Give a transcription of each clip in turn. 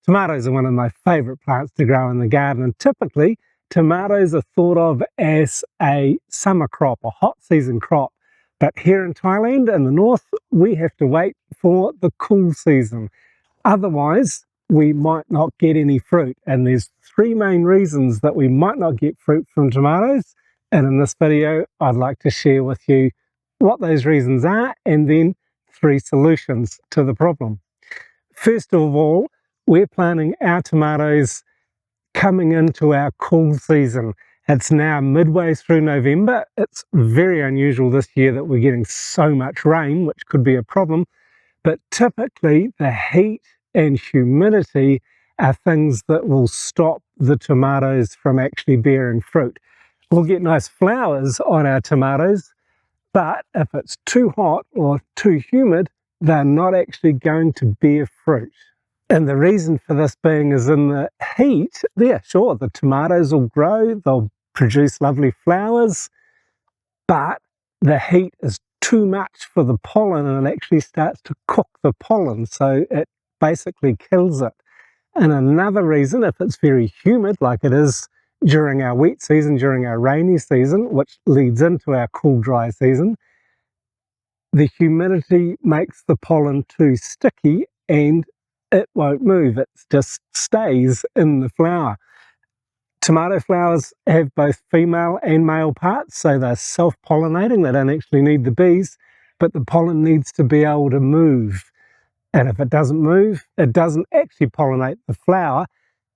Tomatoes are one of my favourite plants to grow in the garden, and typically tomatoes are thought of as a summer crop, a hot season crop. But here in Thailand, in the north, we have to wait for the cool season. Otherwise, we might not get any fruit. And there's three main reasons that we might not get fruit from tomatoes. And in this video, I'd like to share with you what those reasons are and then three solutions to the problem. First of all, we're planting our tomatoes coming into our cool season. It's now midway through November. It's very unusual this year that we're getting so much rain, which could be a problem. But typically, the heat and humidity are things that will stop the tomatoes from actually bearing fruit. We'll get nice flowers on our tomatoes, but if it's too hot or too humid, they're not actually going to bear fruit. And the reason for this being is in the heat, yeah, sure, the tomatoes will grow, they'll produce lovely flowers, but the heat is too much for the pollen and it actually starts to cook the pollen, so it basically kills it. And another reason, if it's very humid, like it is during our wet season, during our rainy season, which leads into our cool, dry season, the humidity makes the pollen too sticky and it won't move, it just stays in the flower. Tomato flowers have both female and male parts, so they're self-pollinating, they don't actually need the bees, but the pollen needs to be able to move. And if it doesn't move, it doesn't actually pollinate the flower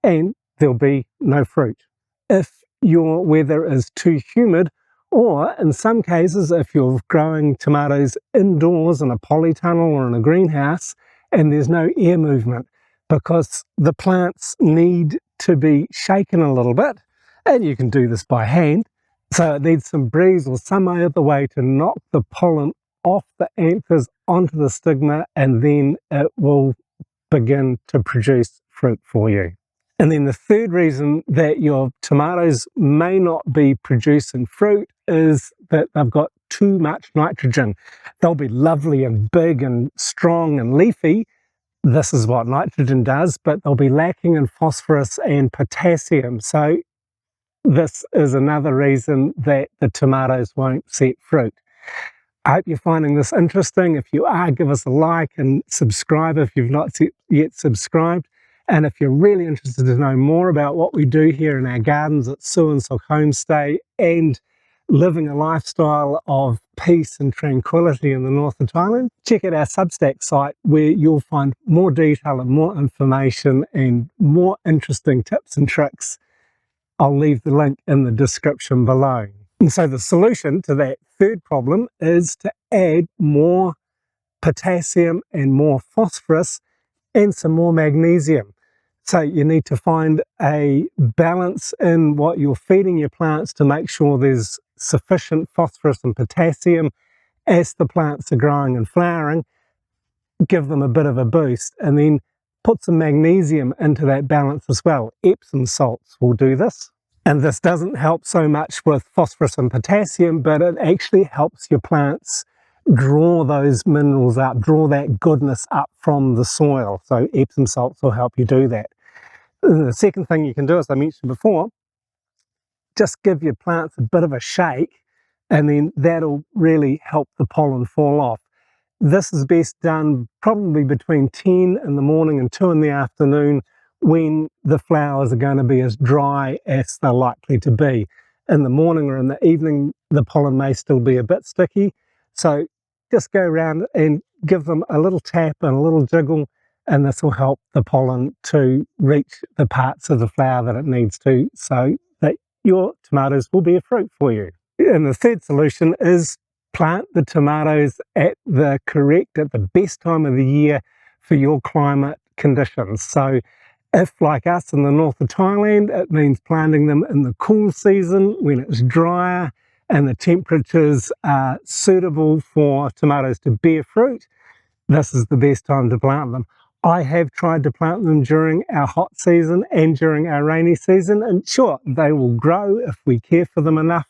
and there'll be no fruit. If your weather is too humid, or in some cases, if you're growing tomatoes indoors in a polytunnel or in a greenhouse, and there's no air movement, because the plants need to be shaken a little bit, and you can do this by hand, so it needs some breeze or some other way to knock the pollen off the anthers onto the stigma, and then it will begin to produce fruit for you. And then the third reason that your tomatoes may not be producing fruit is that they've got too much nitrogen. They'll be lovely and big and strong and leafy. This is what nitrogen does, but they'll be lacking in phosphorus and potassium. So this is another reason that the tomatoes won't set fruit. I hope you're finding this interesting. If you are, give us a like and subscribe if you've not yet subscribed. And if you're really interested to know more about what we do here in our gardens at Suansok Homestay and living a lifestyle of peace and tranquility in the north of Thailand, check out our Substack site where you'll find more detail and more information and more interesting tips and tricks. I'll leave the link in the description below. And so the solution to that third problem is to add more potassium and more phosphorus and some more magnesium. So you need to find a balance in what you're feeding your plants to make sure there's sufficient phosphorus and potassium as the plants are growing and flowering. Give them a bit of a boost and then put some magnesium into that balance as well. Epsom salts will do this. And this doesn't help so much with phosphorus and potassium, but it actually helps your plants draw those minerals up, draw that goodness up from the soil. So Epsom salts will help you do that. The second thing you can do, as I mentioned before, just give your plants a bit of a shake, and then that'll really help the pollen fall off. This is best done probably between 10 in the morning and 2 in the afternoon, when the flowers are going to be as dry as they're likely to be. In the morning or in the evening, the pollen may still be a bit sticky. So just go around and give them a little tap and a little jiggle, and this will help the pollen to reach the parts of the flower that it needs to, so that your tomatoes will bear fruit for you. And the third solution is plant the tomatoes at the best time of the year for your climate conditions. So if, like us in the north of Thailand, it means planting them in the cool season when it's drier and the temperatures are suitable for tomatoes to bear fruit, this is the best time to plant them. I have tried to plant them during our hot season and during our rainy season, and sure, they will grow if we care for them enough,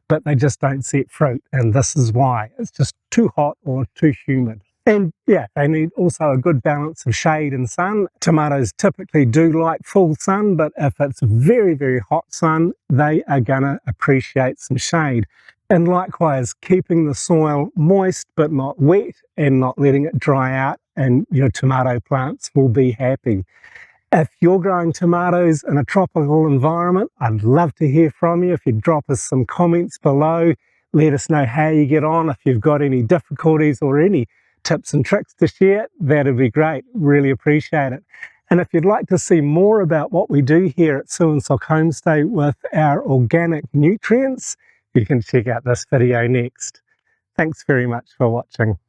but they just don't set fruit, and this is why. It's just too hot or too humid. And yeah, they need also a good balance of shade and sun. Tomatoes typically do like full sun, but if it's very, very hot sun, they are going to appreciate some shade. And likewise, keeping the soil moist but not wet and not letting it dry out, and your tomato plants will be happy. If you're growing tomatoes in a tropical environment, I'd love to hear from you. If you drop us some comments below, let us know how you get on. If you've got any difficulties or any tips and tricks to share, that'd be great. Really appreciate it. And if you'd like to see more about what we do here at Suansock Homestay with our organic nutrients, you can check out this video next. Thanks very much for watching.